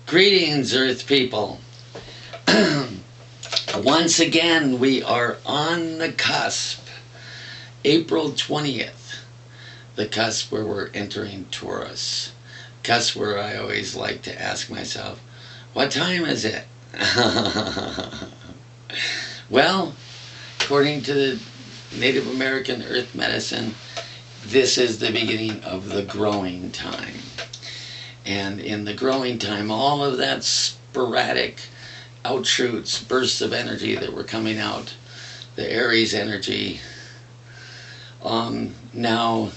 Greetings, Earth people. Once again, we are on the cusp. April 20th, the cusp where we're entering Taurus. Cusp where I always like to ask myself, what time is it? Well, according to the Native American earth medicine, this is the beginning of the growing time. And in the growing time, all of that sporadic outshoots, bursts of energy that were coming out, the Aries energy, now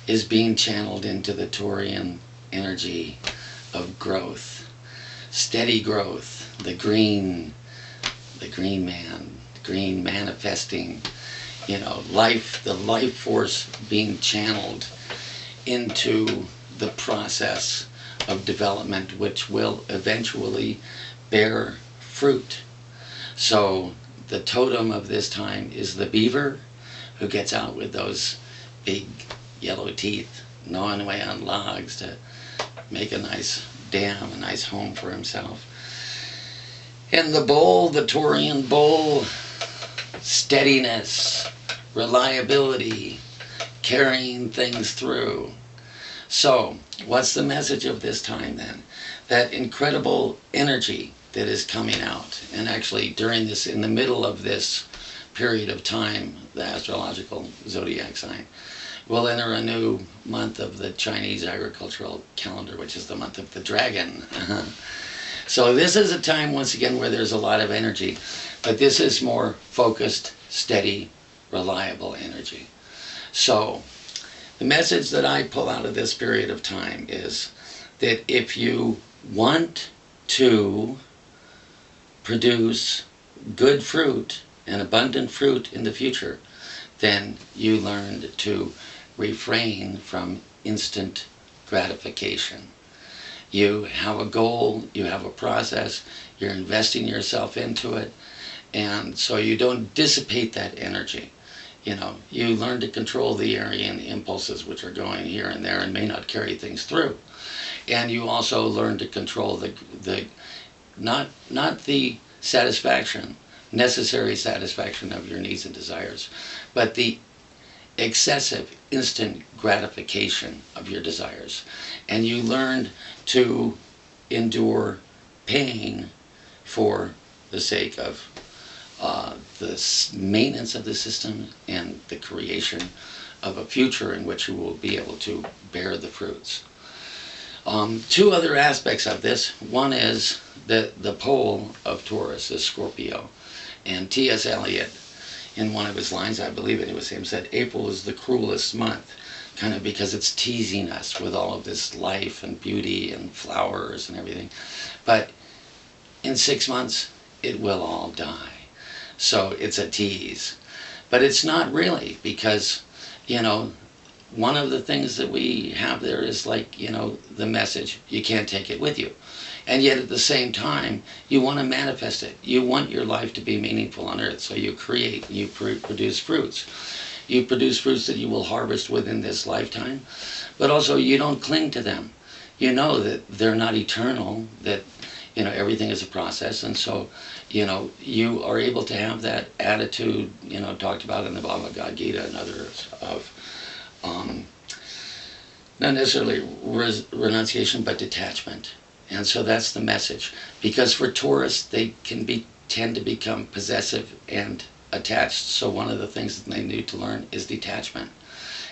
is being channeled into the Taurian energy of growth, steady growth, the green man, green manifesting, life, the life force being channeled into the process of development, which will eventually bear fruit. So the totem of this time is the beaver, who gets out with those big yellow teeth, gnawing away on logs to make a nice dam, a nice home for himself. And the bull, the Taurian bull, steadiness, reliability, carrying things through. So, what's the message of this time then? That incredible energy that is coming out. And actually, during this, in the middle of this period of time, the astrological zodiac sign will enter a new month of the Chinese agricultural calendar, which is the month of the dragon. So this is a time, once again, where there's a lot of energy. But this is more focused, steady, reliable energy. So, the message that I pull out of this period of time is that if you want to produce good fruit and abundant fruit in the future, then you learn to refrain from instant gratification. You have a goal, you have a process, you're investing yourself into it, and so you don't dissipate that energy. You learn to control the Aryan impulses which are going here and there and may not carry things through. And you also learn to control the not the satisfaction, necessary satisfaction of your needs and desires, but the excessive instant gratification of your desires. And you learn to endure pain for the sake of the maintenance of the system and the creation of a future in which you will be able to bear the fruits. Two other aspects of this. One is that the pole of Taurus is Scorpio. And T.S. Eliot, in one of his lines, I believe it was him, said April is the cruelest month, kind of because it's teasing us with all of this life and beauty and flowers and everything. But in 6 months, it will all die. So it's a tease. But it's not really, because, one of the things that we have there is the message, you can't take it with you. And yet at the same time, you want to manifest it. You want your life to be meaningful on earth, so you create, you produce fruits. You produce fruits that you will harvest within this lifetime, but also you don't cling to them. You know that they're not eternal, that everything is a process, and so you are able to have that attitude, talked about in the Bhagavad Gita and others, of not necessarily renunciation, but detachment. And so that's the message. Because for Taurus, they tend to become possessive and attached. So one of the things that they need to learn is detachment.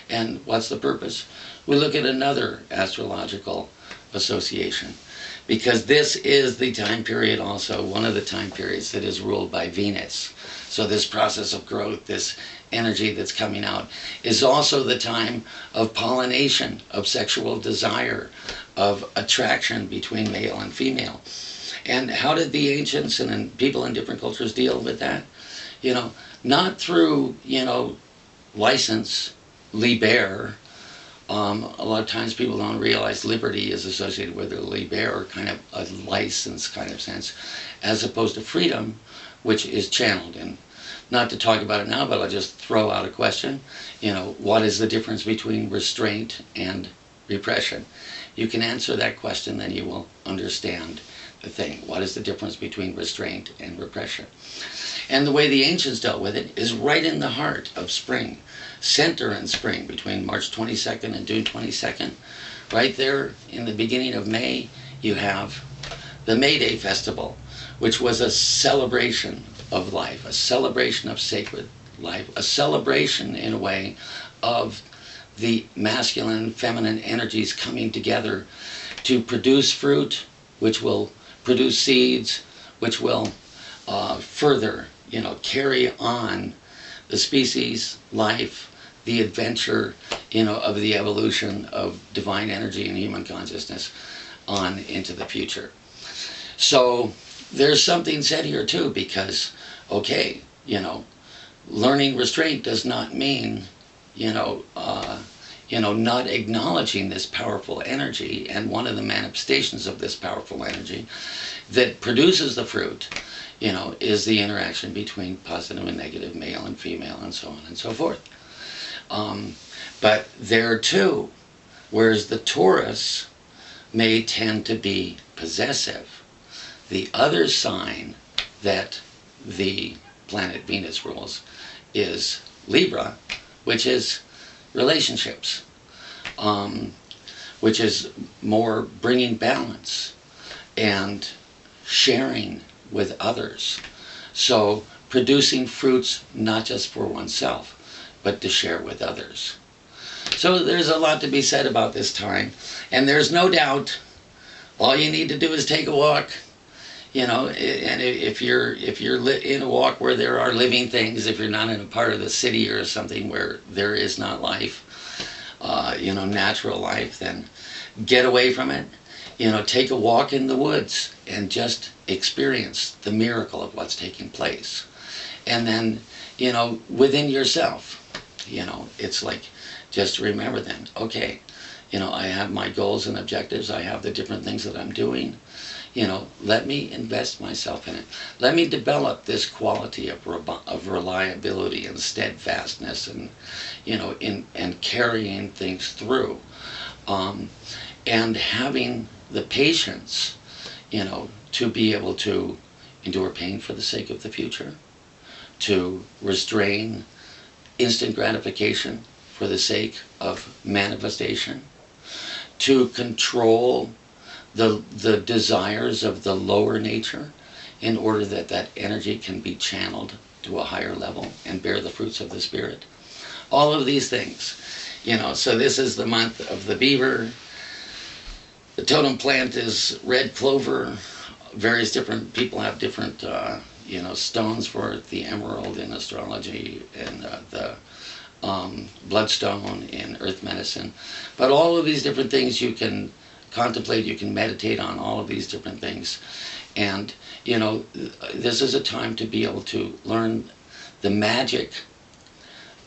And what's the purpose? We look at another astrological association. Because this is the time period also, one of the time periods that is ruled by Venus. So this process of growth, this energy that's coming out, is also the time of pollination, of sexual desire, of attraction between male and female. And how did the ancients and people in different cultures deal with that? Not through, license, liber. A lot of times people don't realize liberty is associated with a liber, kind of a license kind of sense, as opposed to freedom, which is channeled in. Not to talk about it now, but I'll just throw out a question. What is the difference between restraint and repression? you can answer that question, then you will understand the thing. What is the difference between restraint and repression? And the way the ancients dealt with it is right in the heart of spring, center in spring, between March 22nd and June 22nd. Right there in the beginning of May, you have the May Day Festival, which was a celebration of life, a celebration of sacred life, a celebration in a way of the masculine and feminine energies coming together to produce fruit, which will produce seeds, which will further, carry on the species, life, the adventure, of the evolution of divine energy and human consciousness on into the future. So there's something said here too, because, okay, learning restraint does not mean, not acknowledging this powerful energy, and one of the manifestations of this powerful energy that produces the fruit, is the interaction between positive and negative, male and female, and so on and so forth. But there too, whereas the Taurus may tend to be possessive, the other sign that the planet Venus rules is Libra, which is relationships, which is more bringing balance and sharing with others. So producing fruits not just for oneself, but to share with others. So there's a lot to be said about this time, and there's no doubt all you need to do is take a walk, and if you're in a walk where there are living things, if you're not in a part of the city or something where there is not life, natural life, then get away from it. Take a walk in the woods and just experience the miracle of what's taking place. And then, within yourself, it's like, just remember then, okay, I have my goals and objectives, I have the different things that I'm doing, let me invest myself in it. Let me develop this quality of reliability and steadfastness and, and carrying things through. And having the patience, to be able to endure pain for the sake of the future, to restrain instant gratification for the sake of manifestation, to control the desires of the lower nature in order that that energy can be channeled to a higher level and bear the fruits of the spirit. All of these things, so this is the month of the beaver. The totem plant is red clover. Various different people have different, stones for it. The emerald in astrology, and the bloodstone in earth medicine. But all of these different things you can contemplate, you can meditate on all of these different things. And, this is a time to be able to learn the magic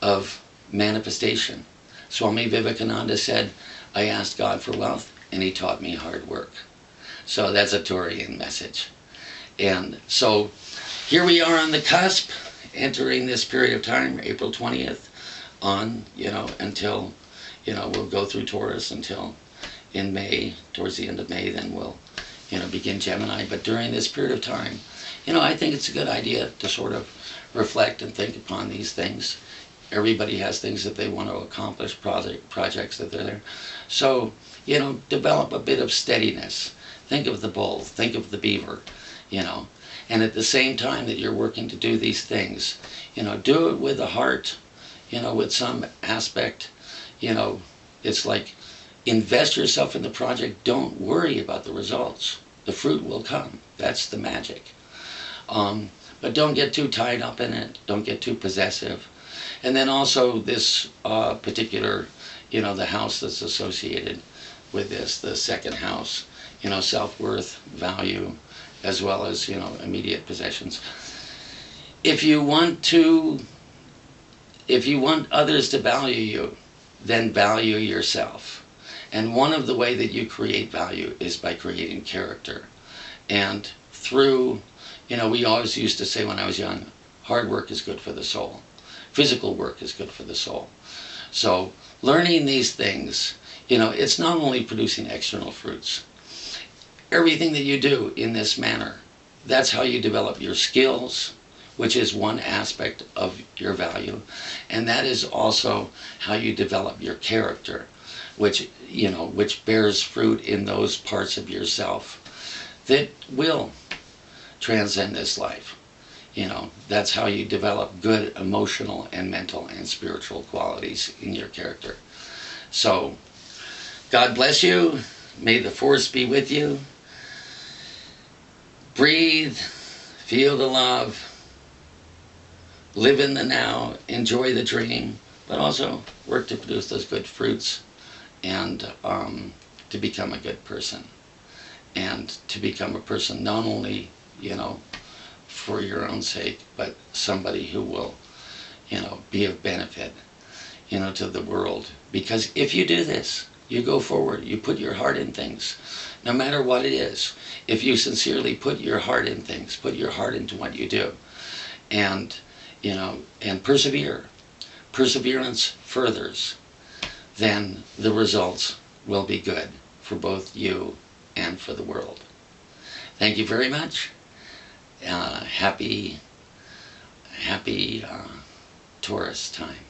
of manifestation. Swami Vivekananda said, I asked God for wealth, and he taught me hard work. So that's a Taurian message. And so here we are on the cusp, entering this period of time, April 20th on, until, we'll go through Taurus until in May, towards the end of May, then we'll, begin Gemini. But during this period of time, I think it's a good idea to sort of reflect and think upon these things. Everybody has things that they want to accomplish, projects that they're there. So, develop a bit of steadiness. Think of the bull, think of the beaver, and at the same time that you're working to do these things, do it with a heart, with some aspect, it's like, invest yourself in the project. Don't worry about the results. The fruit will come. That's the magic. But don't get too tied up in it. Don't get too possessive. And then also this particular, the house that's associated with this, the second house, self-worth, value, as well as, immediate possessions. If you want others to value you, then value yourself. And one of the way that you create value is by creating character. And through, we always used to say when I was young, hard work is good for the soul. Physical work is good for the soul. So learning these things, It's not only producing external fruits. Everything that you do in this manner, that's how you develop your skills, which is one aspect of your value. And that is also how you develop your character, which bears fruit in those parts of yourself that will transcend this life. That's how you develop good emotional and mental and spiritual qualities in your character. So, God bless you. May the force be with you. Breathe, feel the love, live in the now, enjoy the dream, but also work to produce those good fruits and to become a good person. And to become a person not only, for your own sake, but somebody who will, be of benefit, to the world. Because if you do this, you go forward, you put your heart in things, no matter what it is. If you sincerely put your heart in things, put your heart into what you do, and, and persevere. Perseverance furthers, then the results will be good for both you and for the world. Thank you very much. Happy Taurus time.